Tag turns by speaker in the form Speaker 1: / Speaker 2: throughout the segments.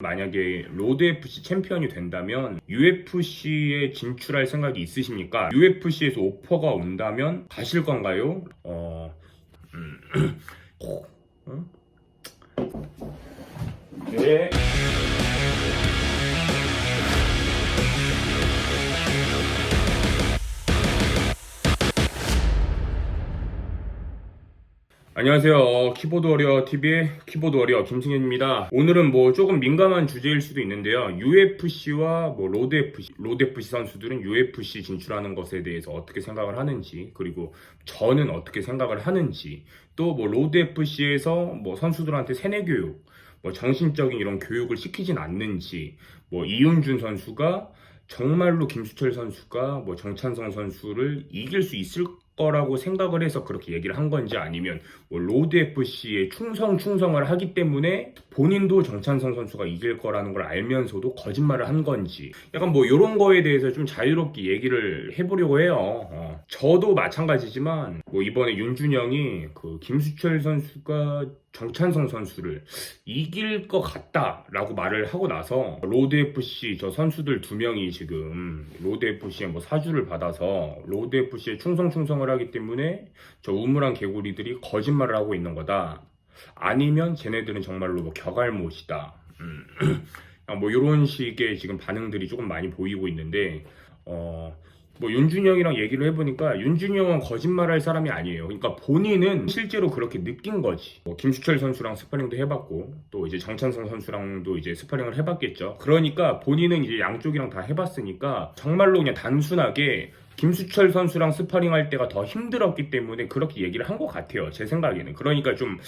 Speaker 1: 만약에 로드 FC 챔피언이 된다면 UFC에 진출할 생각이 있으십니까? UFC에서 오퍼가 온다면 가실 건가요? 네. 안녕하세요. 키보드 워리어 TV의 키보드 워리어 김승현입니다. 오늘은 조금 민감한 주제일 수도 있는데요. UFC와 로드 FC 선수들은 UFC 진출하는 것에 대해서 어떻게 생각을 하는지, 그리고 저는 어떻게 생각을 하는지, 또 로드 FC에서 선수들한테 세뇌 교육, 정신적인 이런 교육을 시키진 않는지, 이윤준 선수가 정말로 김수철 선수가 정찬성 선수를 이길 수 있을 거라고 생각을 해서 그렇게 얘기를 한 건지, 아니면 로드 FC에 충성을 하기 때문에 본인도 정찬성 선수가 이길 거라는 걸 알면서도 거짓말을 한 건지, 약간 이런 거에 대해서 좀 자유롭게 얘기를 해보려고 해요. 저도 마찬가지지만 이번에 윤준영이 김수철 선수가 정찬성 선수를 이길 것 같다라고 말을 하고 나서 로드 FC 저 선수들 2명이 지금 로드 FC에 사주를 받아서 로드 FC에 충성을 하기 때문에 저 우물한 개구리들이 거짓말을 하고 있는 거다, 아니면 쟤네들은 정말로 격알못이다, 이런 식의 지금 반응들이 조금 많이 보이고 있는데, 윤준영이랑 얘기를 해보니까 윤준영은 거짓말할 사람이 아니에요. 그러니까 본인은 실제로 그렇게 느낀 거지. 김수철 선수랑 스파링도 해봤고, 또 이제 정찬성 선수랑도 이제 스파링을 해봤겠죠. 그러니까 본인은 이제 양쪽이랑 다 해봤으니까 정말로 그냥 단순하게 김수철 선수랑 스파링할 때가 더 힘들었기 때문에 그렇게 얘기를 한 것 같아요, 제 생각에는. 그러니까 좀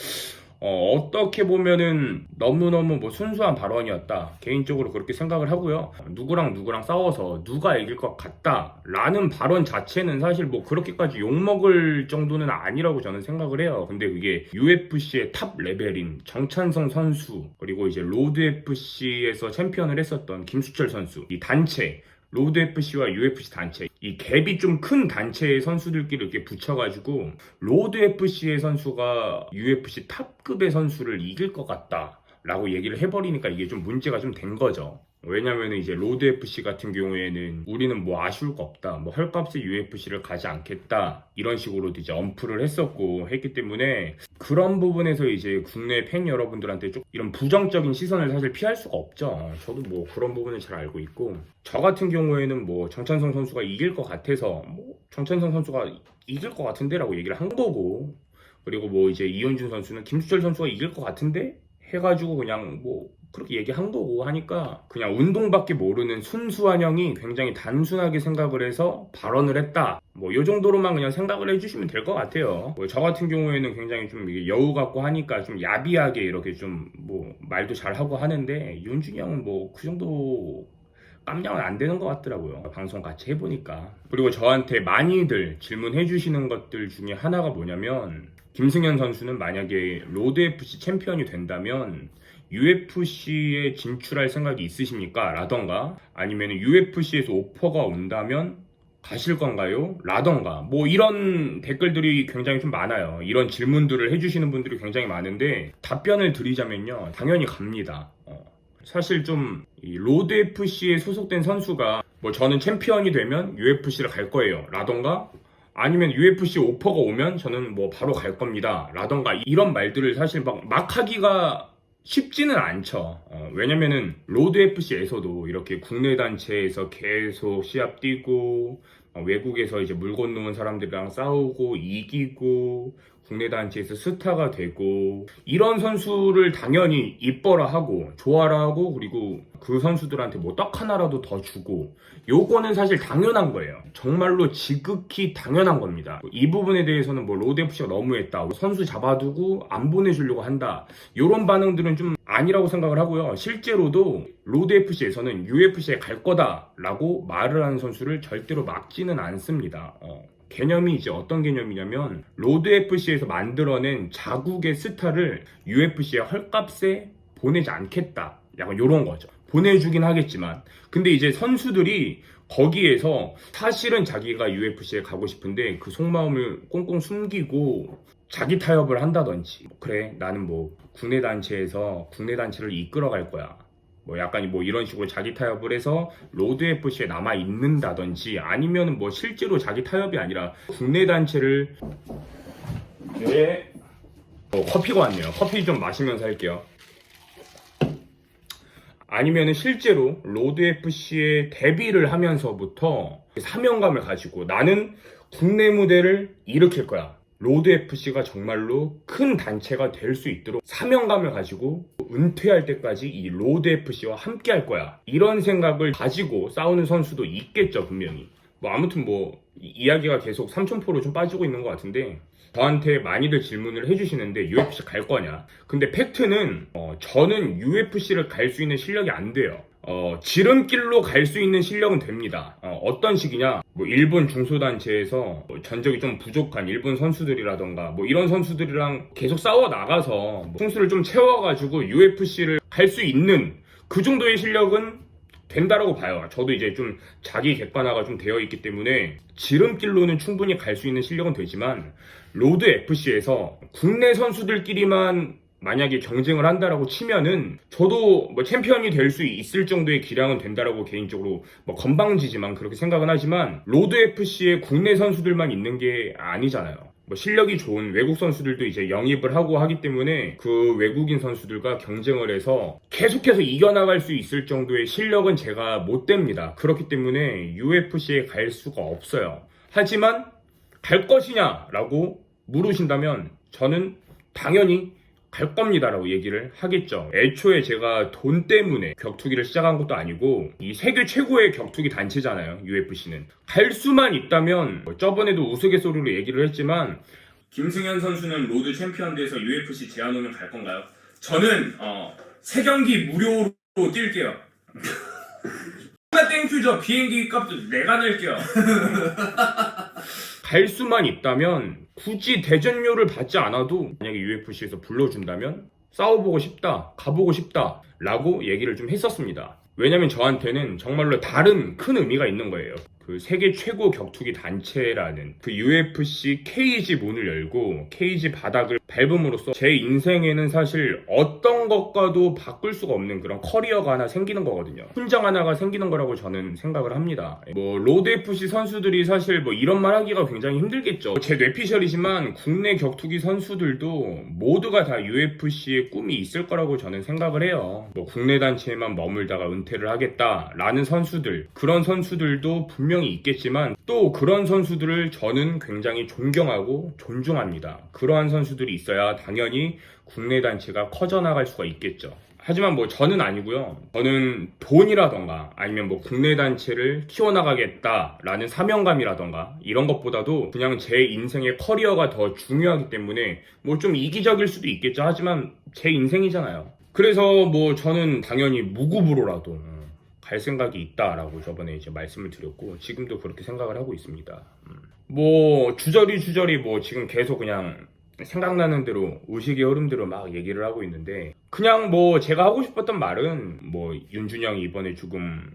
Speaker 1: 어떻게 보면은 너무너무 순수한 발언이었다, 개인적으로 그렇게 생각을 하고요. 누구랑 싸워서 누가 이길 것 같다 라는 발언 자체는 사실 그렇게까지 욕먹을 정도는 아니라고 저는 생각을 해요. 근데 그게 UFC의 탑 레벨인 정찬성 선수, 그리고 이제 로드 FC에서 챔피언을 했었던 김수철 선수, 이 단체 로드 FC와 UFC 단체, 이 갭이 좀 큰 단체의 선수들끼리 이렇게 붙여가지고 로드 FC의 선수가 UFC 탑급의 선수를 이길 것 같다 라고 얘기를 해버리니까 이게 좀 문제가 좀 된 거죠. 왜냐면 이제 로드 FC 같은 경우에는 우리는 아쉬울 거 없다, 헐값에 UFC를 가지 않겠다, 이런 식으로 이제 언프를 했기 때문에 그런 부분에서 이제 국내 팬 여러분들한테 좀 이런 부정적인 시선을 사실 피할 수가 없죠. 저도 그런 부분을 잘 알고 있고, 저 같은 경우에는 정찬성 선수가 이길 것 같아서 정찬성 선수가 이길 것 같은데 라고 얘기를 한 거고, 그리고 이제 이현준 선수는 김수철 선수가 이길 것 같은데 해가지고 그냥 그렇게 얘기한 거고 하니까, 그냥 운동밖에 모르는 순수한 형이 굉장히 단순하게 생각을 해서 발언을 했다, 요 정도로만 그냥 생각을 해주시면 될 것 같아요. 저 같은 경우에는 굉장히 좀 여우 같고 하니까 좀 야비하게 이렇게 좀 말도 잘하고 하는데, 윤준이 형은 그 정도 깜냥은 안 되는 것 같더라고요, 방송 같이 해보니까. 그리고 저한테 많이들 질문해 주시는 것들 중에 하나가 뭐냐면, 김승현 선수는 만약에 로드 FC 챔피언이 된다면 UFC에 진출할 생각이 있으십니까? 라던가, 아니면 UFC에서 오퍼가 온다면 가실 건가요? 라던가, 이런 댓글들이 굉장히 좀 많아요. 이런 질문들을 해주시는 분들이 굉장히 많은데, 답변을 드리자면요, 당연히 갑니다. 사실 좀 로드 FC에 소속된 선수가 저는 챔피언이 되면 UFC를 갈 거예요 라던가, 아니면 UFC 오퍼가 오면 저는 바로 갈 겁니다 라던가, 이런 말들을 사실 막 하기가 쉽지는 않죠. 왜냐면은 로드 FC에서도 이렇게 국내 단체에서 계속 시합 뛰고, 외국에서 이제 물 건너온 사람들이랑 싸우고 이기고, 국내 단체에서 스타가 되고, 이런 선수를 당연히 이뻐라 하고 좋아라 하고, 그리고 그 선수들한테 떡 하나라도 더 주고, 요거는 사실 당연한 거예요. 정말로 지극히 당연한 겁니다. 이 부분에 대해서는 로드 FC가 너무했다, 선수 잡아두고 안 보내주려고 한다, 요런 반응들은 좀 아니라고 생각을 하고요. 실제로도 로드 FC에서는 UFC에 갈 거다 라고 말을 하는 선수를 절대로 막지는 않습니다. 개념이 이제 어떤 개념이냐면, 로드 FC에서 만들어낸 자국의 스타를 UFC에 헐값에 보내지 않겠다, 약간 요런 거죠. 보내주긴 하겠지만, 근데 이제 선수들이 거기에서 사실은 자기가 UFC에 가고 싶은데 그 속마음을 꽁꽁 숨기고 자기 타협을 한다든지, 그래 나는 국내 단체에서 국내 단체를 이끌어 갈 거야, 뭐 약간 뭐 이런 식으로 자기 타협을 해서 로드 FC에 남아 있는다든지 아니면 뭐 실제로 자기 타협이 아니라 국내 단체를 커피가 왔네요. 커피 좀 마시면서 할게요. 아니면은 실제로 로드 FC에 데뷔를 하면서부터 사명감을 가지고 나는 국내 무대를 일으킬 거야. 로드 FC가 정말로 큰 단체가 될 수 있도록 사명감을 가지고 은퇴할 때까지 이 로드 FC와 함께 할 거야. 이런 생각을 가지고 싸우는 선수도 있겠죠, 분명히. 뭐 아무튼 뭐 이야기가 계속 삼천포로 좀 빠지고 있는 것 같은데 저한테 많이들 질문을 해주시는데 UFC 갈 거냐? 근데 팩트는 저는 UFC를 갈 수 있는 실력이 안 돼요. 지름길로 갈 수 있는 실력은 됩니다. 어떤 식이냐? 뭐 일본 중소단체에서 전적이 좀 부족한 일본 선수들이라던가 뭐 이런 선수들이랑 계속 싸워 나가서 뭐 승수를 좀 채워가지고 UFC를 갈 수 있는 그 정도의 실력은 된다라고 봐요. 저도 이제 좀 자기 객관화가 좀 되어 있기 때문에 지름길로는 충분히 갈 수 있는 실력은 되지만 로드 FC에서 국내 선수들끼리만 만약에 경쟁을 한다라고 치면은 저도 뭐 챔피언이 될 수 있을 정도의 기량은 된다라고 개인적으로 뭐 건방지지만 그렇게 생각은 하지만 로드 FC에 국내 선수들만 있는 게 아니잖아요. 뭐 실력이 좋은 외국 선수들도 이제 영입을 하고 하기 때문에 그 외국인 선수들과 경쟁을 해서 계속해서 이겨나갈 수 있을 정도의 실력은 제가 못 됩니다. 그렇기 때문에 UFC에 갈 수가 없어요. 하지만 갈 것이냐라고 물으신다면 저는 당연히 갈 겁니다라고 얘기를 하겠죠. 애초에 제가 돈 때문에 격투기를 시작한 것도 아니고 이 세계 최고의 격투기 단체잖아요, UFC는. 갈 수만 있다면 뭐 저번에도 우스갯소리로 얘기를 했지만 김승현 선수는 로드 챔피언 돼서 UFC 제안 오면 갈 건가요? 저는 3경기 무료로 뛸게요. 땡큐죠. 비행기 값도 내가 낼게요. 갈 수만 있다면 굳이 대전료를 받지 않아도 만약에 UFC에서 불러준다면 싸워보고 싶다, 가보고 싶다 라고 얘기를 좀 했었습니다. 왜냐면 저한테는 정말로 다른 큰 의미가 있는 거예요. 그 세계 최고 격투기 단체라는 그 UFC 케이지 문을 열고 케이지 바닥을 밟음으로써 제 인생에는 사실 어떤 것과도 바꿀 수가 없는 그런 커리어가 하나 생기는 거거든요. 훈장 하나가 생기는 거라고 저는 생각을 합니다. 뭐 로드 FC 선수들이 사실 뭐 이런 말 하기가 굉장히 힘들겠죠. 제 뇌피셜이지만 국내 격투기 선수들도 모두가 다 UFC의 꿈이 있을 거라고 저는 생각을 해요. 뭐 국내 단체에만 머물다가 은퇴를 하겠다라는 선수들, 그런 선수들도 분명히 있겠지만 또 그런 선수들을 저는 굉장히 존경하고 존중합니다. 그러한 선수들이 있어야 당연히 국내 단체가 커져나갈 수가 있겠죠. 하지만 뭐 저는 아니고요. 저는 돈이라던가 아니면 뭐 국내 단체를 키워나가겠다라는 사명감이라던가 이런 것보다도 그냥 제 인생의 커리어가 더 중요하기 때문에 뭐 좀 이기적일 수도 있겠죠. 하지만 제 인생이잖아요. 그래서 뭐 저는 당연히 무급으로라도 갈 생각이 있다라고 저번에 이제 말씀을 드렸고 지금도 그렇게 생각을 하고 있습니다. 뭐 주저리 뭐 지금 계속 그냥 생각나는 대로 의식의 흐름대로 막 얘기를 하고 있는데 그냥 뭐 제가 하고 싶었던 말은 뭐 윤준영이 이번에 죽음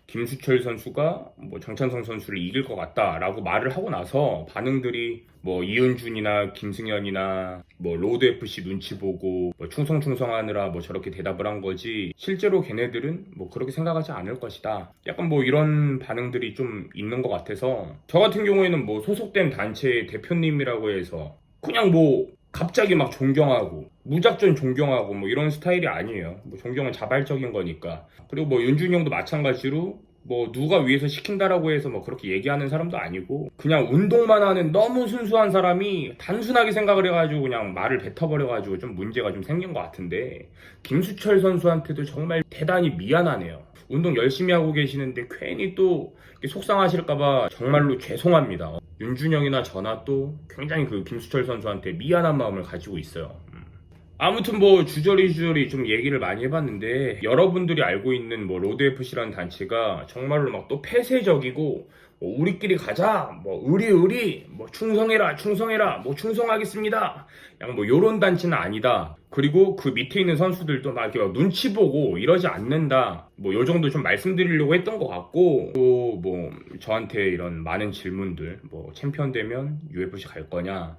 Speaker 1: 김수철 선수가 뭐 정찬성 선수를 이길 것 같다라고 말을 하고 나서 반응들이 뭐 이은준이나 김승현이나 뭐 로드 FC 눈치 보고 뭐 충성하느라 뭐 저렇게 대답을 한 거지 실제로 걔네들은 뭐 그렇게 생각하지 않을 것이다. 약간 뭐 이런 반응들이 좀 있는 것 같아서 저 같은 경우에는 뭐 소속된 단체의 대표님이라고 해서 그냥 뭐 갑자기 막 존경하고 무작정 존경하고 뭐 이런 스타일이 아니에요. 뭐 존경은 자발적인 거니까. 그리고 뭐 윤준이 형도 마찬가지로 뭐 누가 위에서 시킨다라고 해서 뭐 그렇게 얘기하는 사람도 아니고 그냥 운동만 하는 너무 순수한 사람이 단순하게 생각을 해가지고 그냥 말을 뱉어버려가지고 좀 문제가 좀 생긴 것 같은데 김수철 선수한테도 정말 대단히 미안하네요. 운동 열심히 하고 계시는데 괜히 또 속상하실까봐 정말로 죄송합니다. 윤준영이나 저나 또 굉장히 그 김수철 선수한테 미안한 마음을 가지고 있어요. 아무튼 뭐 주저리 좀 얘기를 많이 해봤는데 여러분들이 알고 있는 뭐 로드 FC라는 단체가 정말로 막 또 폐쇄적이고 뭐 우리끼리 가자 뭐 의리 뭐 충성해라 뭐 충성하겠습니다 약간 뭐 요런 단체는 아니다. 그리고 그 밑에 있는 선수들도 막 이렇게 막 눈치 보고 이러지 않는다 뭐 요 정도 좀 말씀드리려고 했던 것 같고 또 뭐 저한테 이런 많은 질문들 뭐 챔피언 되면 UFC 갈 거냐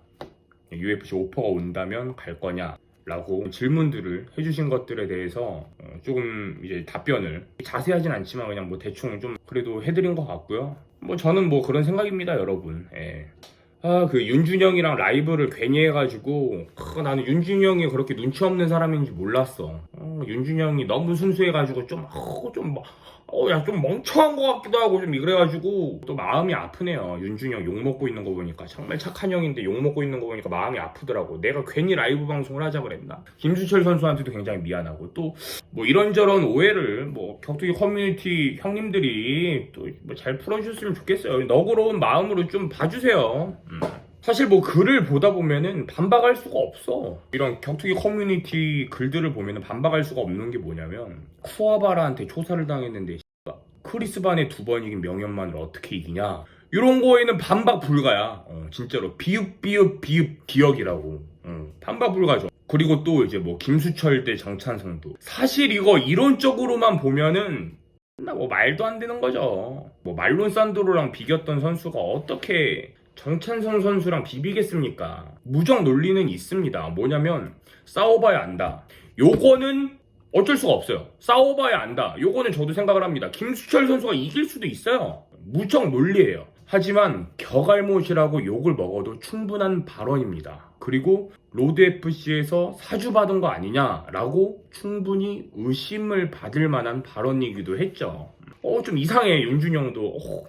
Speaker 1: UFC 오퍼가 온다면 갈 거냐 라고 질문들을 해주신 것들에 대해서 조금 이제 답변을 자세하진 않지만 그냥 뭐 대충 좀 그래도 해드린 것 같고요. 뭐 저는 뭐 그런 생각입니다, 여러분. 예. 그 윤준영이랑 라이브를 괜히 해가지고 나는 윤준영이 그렇게 눈치 없는 사람인지 몰랐어. 윤준영이 너무 순수해가지고 좀 멍청한 것 같기도 하고 좀 그래가지고 또 마음이 아프네요. 윤준영 욕먹고 있는 거 보니까 정말 착한 형인데 욕먹고 있는 거 보니까 마음이 아프더라고. 내가 괜히 라이브 방송을 하자 그랬나. 김수철 선수한테도 굉장히 미안하고 또 뭐 이런저런 오해를 뭐 격투기 커뮤니티 형님들이 또 뭐 잘 풀어주셨으면 좋겠어요. 너그러운 마음으로 좀 봐주세요. 사실 뭐 글을 보다 보면은 반박할 수가 없어. 이런 격투기 커뮤니티 글들을 보면은 반박할 수가 없는 게 뭐냐면 쿠아바라한테 초사를 당했는데 크리스반의 2번 이긴 명현만을 어떻게 이기냐, 이런 거에는 반박 불가야. 진짜로 비읍 기억이라고. 반박 불가죠. 그리고 또 이제 뭐 김수철 대 정찬성도 사실 이거 이론적으로만 보면은 뭐 말도 안 되는 거죠. 뭐 말론 산도로랑 비겼던 선수가 어떻게 정찬성 선수랑 비비겠습니까? 무적 논리는 있습니다. 뭐냐면 싸워봐야 안다. 요거는 어쩔 수가 없어요. 싸워봐야 안다. 요거는 저도 생각을 합니다. 김수철 선수가 이길 수도 있어요. 무적 논리예요. 하지만 격알못이라고 욕을 먹어도 충분한 발언입니다. 그리고 로드FC에서 사주받은 거 아니냐라고 충분히 의심을 받을 만한 발언이기도 했죠. 좀 이상해. 윤준영도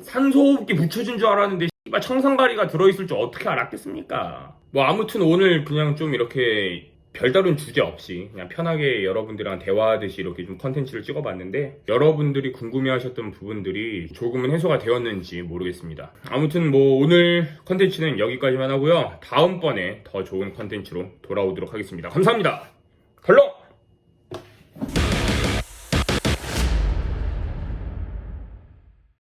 Speaker 1: 산소호흡기 붙여진 줄 알았는데 청산가리가 들어있을 줄 어떻게 알았겠습니까? 뭐 아무튼 오늘 그냥 좀 이렇게 별다른 주제 없이 그냥 편하게 여러분들이랑 대화하듯이 이렇게 좀 컨텐츠를 찍어봤는데 여러분들이 궁금해하셨던 부분들이 조금은 해소가 되었는지 모르겠습니다. 아무튼 뭐 오늘 컨텐츠는 여기까지만 하고요. 다음번에 더 좋은 컨텐츠로 돌아오도록 하겠습니다. 감사합니다.